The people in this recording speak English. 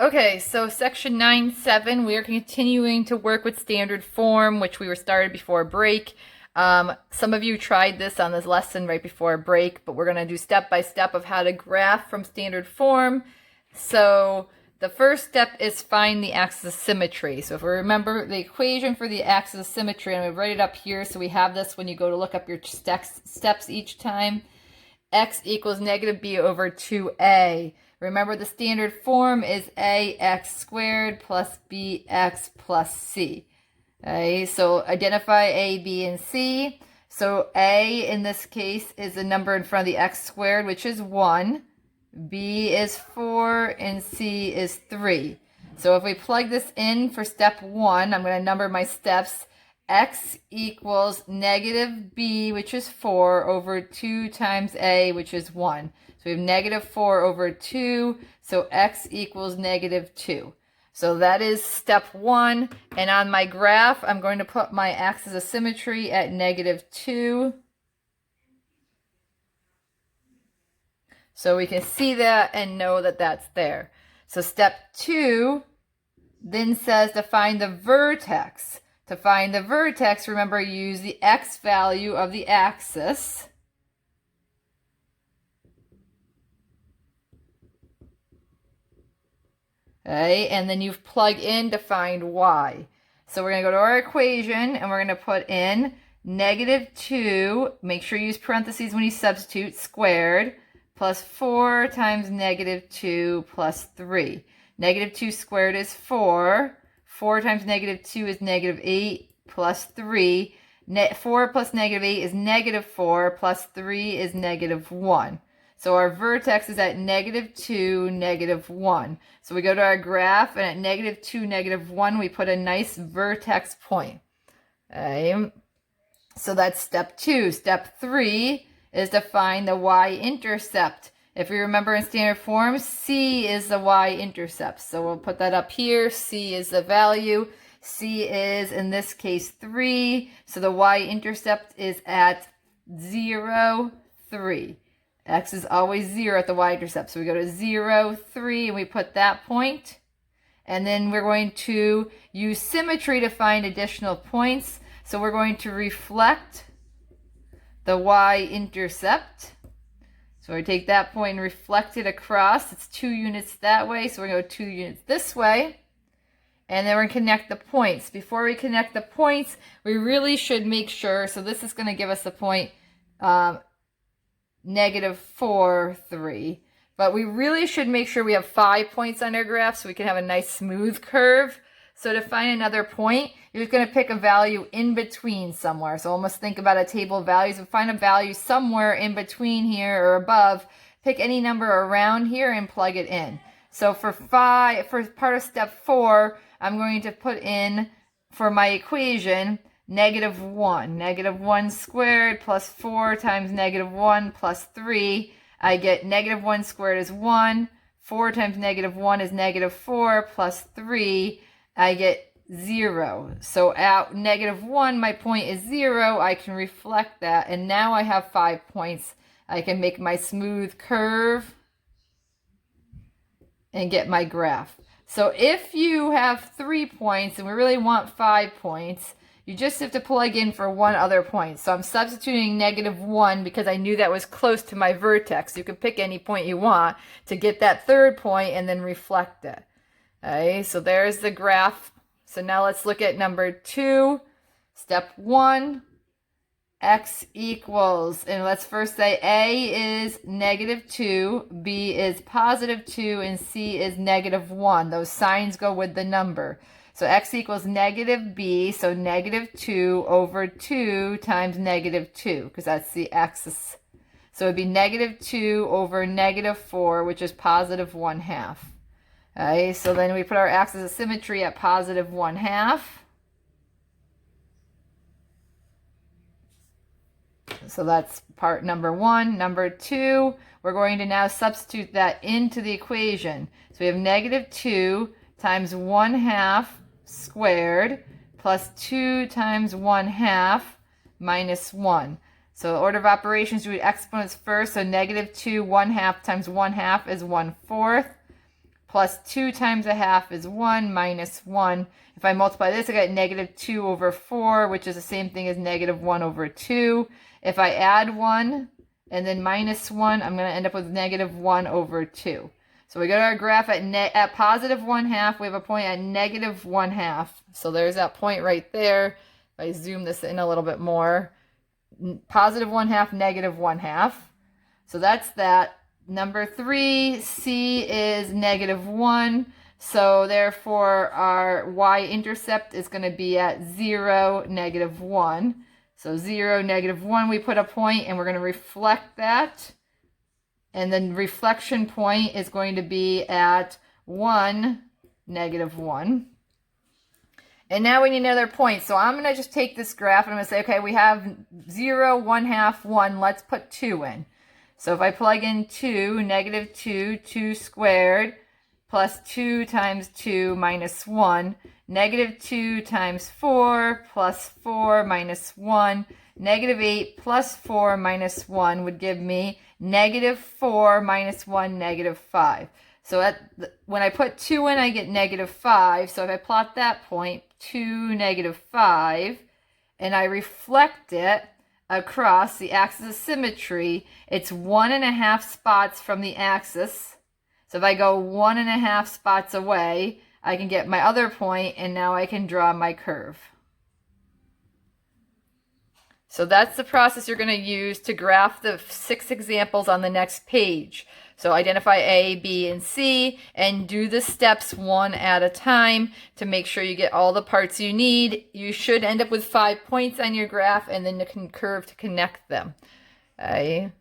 Okay, so section 9.7, we are continuing to work with standard form, which we were started before break. Some of you tried this on this lesson right before break, but we're going to do step by step of how to graph from standard form. So the first step is find the axis of symmetry. So if we remember the equation for the axis of symmetry, I'm going to write it up here so we have this when you go to look up your steps each time. X equals negative b over 2a. Remember, the standard form is ax squared plus bx plus c. Okay, so identify a, b, and c. So a in this case is a number in front of the x squared, which is 1. B is 4, and c is 3. So if we plug this in for step 1, I'm going to number my steps. X equals negative b, which is 4, over 2 times a, which is 1. So we have negative 4 over 2, so x equals negative 2. So that is step 1. And on my graph, I'm going to put my axis of symmetry at negative 2. So we can see that and know that that's there. So step 2 then says to find the vertex. To find the vertex, remember, use the x value of the axis. Okay, and then you plug in to find y. So we're going to go to our equation, and we're going to put in negative 2, make sure you use parentheses when you substitute, squared, plus 4 times negative 2 plus 3. Negative 2 squared is 4. 4 times negative 2 is negative 8 plus 3. 4 plus negative 8 is negative 4 plus 3 is negative 1. So our vertex is at negative 2, negative 1. So we go to our graph, and at negative 2, negative 1, we put a nice vertex point. Okay. So that's step 2. Step 3 is to find the y-intercept. If we remember in standard form, c is the y-intercept. So we'll put that up here. C is the value. C is, in this case, 3. So the y-intercept is at 0, 3. X is always 0 at the y-intercept. So we go to 0, 3, and we put that point. And then we're going to use symmetry to find additional points. So we're going to reflect the y-intercept. So we take that point and reflect it across. It's 2 units that way, so we're going to go 2 units this way. And then we're going to connect the points. Before we connect the points, we really should make sure, so this is going to give us the point negative 4, 3. But we really should make sure we have 5 points on our graph so we can have a nice smooth curve. So to find another point, you're just going to pick a value in between somewhere. So almost think about a table of values and find a value somewhere in between here or above. Pick any number around here and plug it in. So for part of step 4, I'm going to put in, for my equation, negative 1. Negative 1 squared plus 4 times negative 1 plus 3. I get negative 1 squared is 1. 4 times negative 1 is negative 4 plus 3. I get 0. So at negative 1, my point is 0. I can reflect that, and now I have 5 points. I can make my smooth curve and get my graph. So if you have 3 points and we really want 5 points, you just have to plug in for one other point. So I'm substituting negative 1 because I knew that was close to my vertex. You can pick any point you want to get that third point and then reflect it. Okay, so there's the graph. So now let's look at number 2. Step 1, x equals, and let's first say a is negative 2, b is positive 2, and c is negative 1. Those signs go with the number. So x equals negative b, so negative 2 over 2 times negative 2, because that's the axis. So it would be negative 2 over negative 4, which is positive 1/2. Okay, so then we put our axis of symmetry at positive 1/2. So that's part number 1. Number 2, we're going to now substitute that into the equation. So we have negative 2 times 1/2 squared plus 2 times 1/2 minus 1. So order of operations, we do exponents first. So negative 2, 1/2 times 1/2 is 1/4. plus 2 times a half is 1 minus 1. If I multiply this, I get negative 2 over 4, which is the same thing as negative 1 over 2. If I add 1 and then minus 1, I'm going to end up with negative 1 over 2. So we go to our graph at positive 1/2. We have a point at negative 1/2. So there's that point right there. If I zoom this in a little bit more, positive 1/2, negative 1/2. So that's that. Number 3, C is negative 1. So therefore our y-intercept is going to be at 0, negative 1. So 0, negative 1, we put a point and we're going to reflect that. And then reflection point is going to be at 1, negative 1. And now we need another point. So I'm going to just take this graph and I'm going to say, okay, we have 0, 1/2, 1. Let's put 2 in. So if I plug in 2, negative 2, 2 squared, plus 2 times 2 minus 1. Negative 2 times 4 plus 4 minus 1. Negative 8 plus 4 minus 1 would give me negative 4 minus 1, negative 5. So when I put 2 in, I get negative 5. So if I plot that point, 2, negative 5, and I reflect it across the axis of symmetry, it's 1.5 spots from the axis. So if I go 1.5 spots away, I can get my other point, and now I can draw my curve. So that's the process you're going to use to graph the 6 examples on the next page. So identify A, B, and C, and do the steps one at a time to make sure you get all the parts you need. You should end up with 5 points on your graph and then the curve to connect them. Okay.